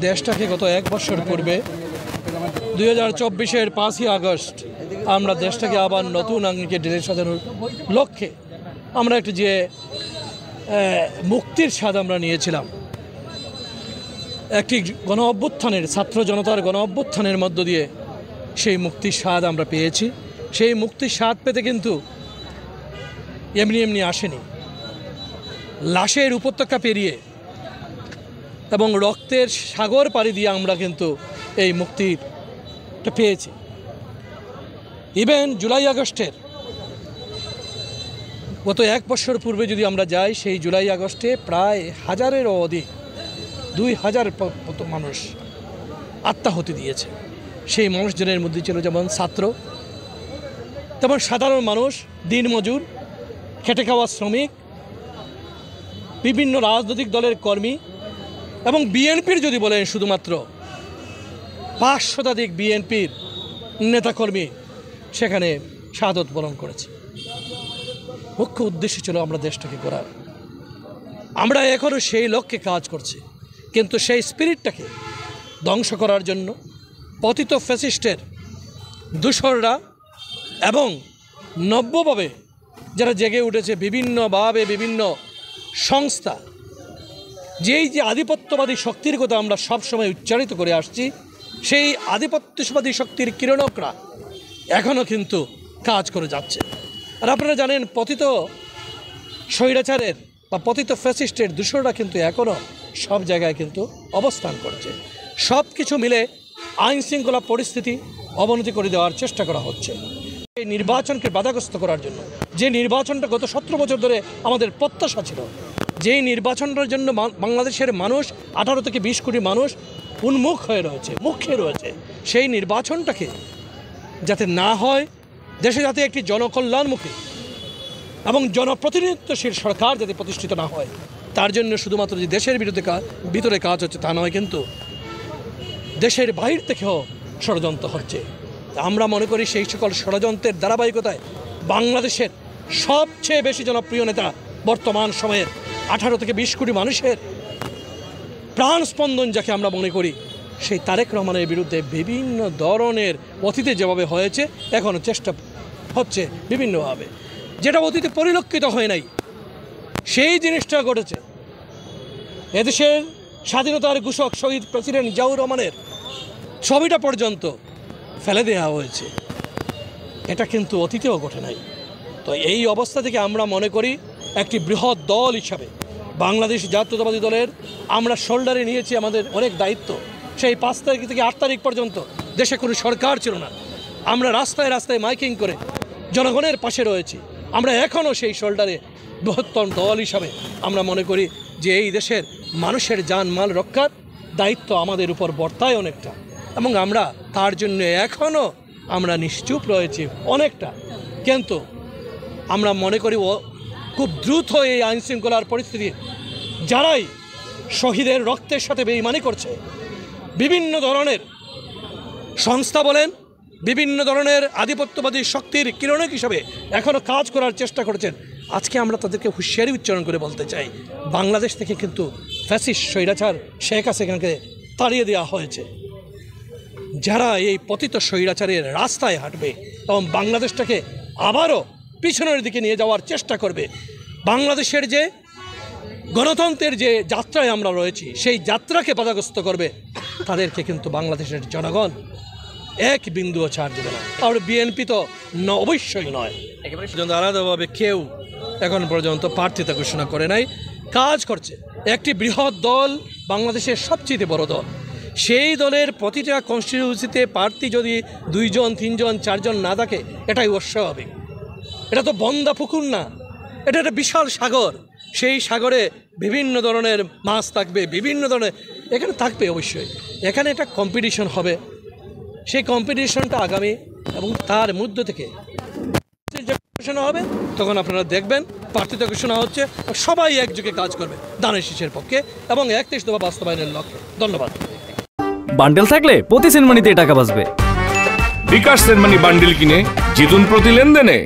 দেশটাকে গত 1 বছর পূর্বে 2024-এর 5ই আগস্ট আমরা দেশটাকে আবার নতুন আঙ্গিকে ঢেলে সাজানোর লক্ষ্যে আমরা একটি যে মুক্তির স্বাদ আমরা নিয়েছিলাম, একটি গণ অভ্যুত্থানের, ছাত্র জনতার গণ অভ্যুত্থানের মধ্য দিয়ে সেই মুক্তির স্বাদ আমরা পেয়েছি। সেই মুক্তির স্বাদ পেতে কিন্তু এমনি এমনি আসেনি। লাশের উপত্যকা পেরিয়ে এবং রক্তের সাগর পাড়ি দিয়ে আমরা কিন্তু এই মুক্তিটা পেয়েছি। ইভেন জুলাই আগস্টের গত 1 বছর পূর্বে যদি আমরা যাই, সেই জুলাই আগস্টে প্রায় 1000-এরও অধিক 2000 মতো মানুষ আত্মাহুতি দিয়েছে। সেই মানুষজনের মধ্যে ছিল যেমন ছাত্র, তেমন সাধারণ মানুষ, দিনমজুর, খেটে খাওয়া শ্রমিক, বিভিন্ন রাজনৈতিক দলের কর্মী এবং বিএনপির যদি বলেন শুধুমাত্র 5 শতাধিক বিএনপির নেতাকর্মী সেখানে শাহাদত বরণ করেছে। মুখ্য উদ্দেশ্য ছিল আমরা দেশটাকে গড়ার। আমরা এখনও সেই লক্ষ্যে কাজ করছি, কিন্তু সেই স্পিরিটটাকে ধ্বংস করার জন্য পতিত ফ্যাসিস্টের দূষররা এবং নব্যভাবে যারা জেগে উঠেছে, বিভিন্নভাবে বিভিন্ন সংস্থা, যেই যে আধিপত্যবাদী শক্তির কথা আমরা সবসময় উচ্চারিত করে আসছি, সেই আধিপত্যবাদী শক্তির কিরণকরা এখনও কিন্তু কাজ করে যাচ্ছে। আর আপনারা জানেন, পতিত স্বৈরাচারের বা পতিত ফ্যাসিস্টের দূষররা কিন্তু এখনও সব জায়গায় কিন্তু অবস্থান করছে। সব কিছু মিলে আইন শৃঙ্খলা পরিস্থিতি অবনতি করে দেওয়ার চেষ্টা করা হচ্ছে এই নির্বাচনকে বাধাগ্রস্ত করার জন্য। যে নির্বাচনটা গত 17 বছর ধরে আমাদের প্রত্যাশা ছিল, যেই নির্বাচনটার জন্য বাংলাদেশের মানুষ 18 থেকে 20 কোটি মানুষ উন্মুখ হয়ে রয়েছে, মুখে রয়েছে, সেই নির্বাচনটাকে যাতে না হয়, দেশে যাতে একটি জনকল্যাণমুখী এবং জনপ্রতিনিধিত্বশীল সরকার যাতে প্রতিষ্ঠিত না হয়, তার জন্য শুধুমাত্র যে দেশের ভিতরে কাজ হচ্ছে তা নয়, কিন্তু দেশের বাইরে থেকেও ষড়যন্ত্র হচ্ছে। আমরা মনে করি সেই সকল ষড়যন্ত্রের ধারাবাহিকতায় বাংলাদেশের সবচেয়ে বেশি জনপ্রিয় নেতা বর্তমান সময়ের 18 থেকে 20 কোটি মানুষের প্রাণ স্পন্দন যাকে আমরা মনে করি, সেই তারেক রহমানের বিরুদ্ধে বিভিন্ন ধরনের অতীতে যেভাবে হয়েছে এখনও চেষ্টা হচ্ছে বিভিন্নভাবে, যেটা অতীতে পরিলক্ষিত হয় নাই, সেই জিনিসটা ঘটেছে। এদেশের স্বাধীনতার ঘোষক শহীদ প্রেসিডেন্ট জিয়াউর রহমানের ছবিটা পর্যন্ত ফেলে দেওয়া হয়েছে। এটা কিন্তু অতীতেও ঘটে নাই। তো এই অবস্থা থেকে আমরা মনে করি একটি বৃহৎ দল হিসাবে বাংলাদেশ জাতীয়তাবাদী দলের আমরা শোল্ডারে নিয়েছি আমাদের অনেক দায়িত্ব। সেই 5 তারিখ থেকে 8 তারিখ পর্যন্ত দেশে কোনো সরকার ছিল না। আমরা রাস্তায় রাস্তায় মাইকিং করে জনগণের পাশে রয়েছি। আমরা এখনও সেই শোল্ডারে বৃহত্তম দল হিসাবে আমরা মনে করি যে এই দেশের মানুষের জানমাল রক্ষার দায়িত্ব আমাদের উপর বর্তায় অনেকটা, এবং আমরা তার জন্য এখনও আমরা নিশ্চুপ রয়েছি অনেকটা। কিন্তু আমরা মনে করি খুব দ্রুত এই আইনশৃঙ্খলার পরিস্থিতি, যারাই শহীদের রক্তের সাথে বেইমানি করছে, বিভিন্ন ধরনের সংস্থা বলেন, বিভিন্ন ধরনের আধিপত্যবাদী শক্তির কিরণক হিসাবে এখনও কাজ করার চেষ্টা করেছেন, আজকে আমরা তাদেরকে হুঁশিয়ারি উচ্চারণ করে বলতে চাই, বাংলাদেশ থেকে কিন্তু ফ্যাসিস্ট স্বৈরাচার শেখ হাসিনাকে তাড়িয়ে দেওয়া হয়েছে। যারা এই পতিত স্বৈরাচারের রাস্তায় হাঁটবে এবং বাংলাদেশটাকে আবারও পিছনের দিকে নিয়ে যাওয়ার চেষ্টা করবে, বাংলাদেশের যে গণতন্ত্রের যে যাত্রায় আমরা রয়েছি সেই যাত্রাকে বাধাগ্রস্ত করবে, তাদেরকে কিন্তু বাংলাদেশের জনগণ এক বিন্দুও ছাড় দেবে না। আর বিএনপি তো অবশ্যই নয়। একেবারে আলাদাভাবে কেউ এখন পর্যন্ত প্রার্থিতা ঘোষণা করে নাই, কাজ করছে একটি বৃহৎ দল, বাংলাদেশের সবচেয়ে বড় দল। সেই দলের প্রতিটা কনস্টিটিউয়েন্সিতে প্রার্থী যদি 2 জন 3 জন 4 জন না থাকে, এটাই অস্বাভাবিক। এটা তো বন্দা পুকুর না, এটা একটা বিশাল সাগর। সেই সাগরে বিভিন্ন ধরনের মাছ থাকবে, বিভিন্ন ধরনের এখানে থাকবে অবশ্যই। এখানে একটা কম্পিটিশন হবে, সেই কম্পিটিশনটা আগামী এবং তার মধ্য থেকে ঘোষণা হবে, তখন আপনারা দেখবেন প্রার্থিতা ঘোষণা হচ্ছে, সবাই একযোগে কাজ করবে দানের শীষের পক্ষে এবং 31 দফা বাস্তবায়নের লক্ষ্যে। ধন্যবাদ। বান্ডেল থাকলে প্রতি সেনমানিতে টাকা বাঁচবে। বিকাশ সেনমানি বান্ডেল কিনে জিতুন প্রতি লেনদেনে।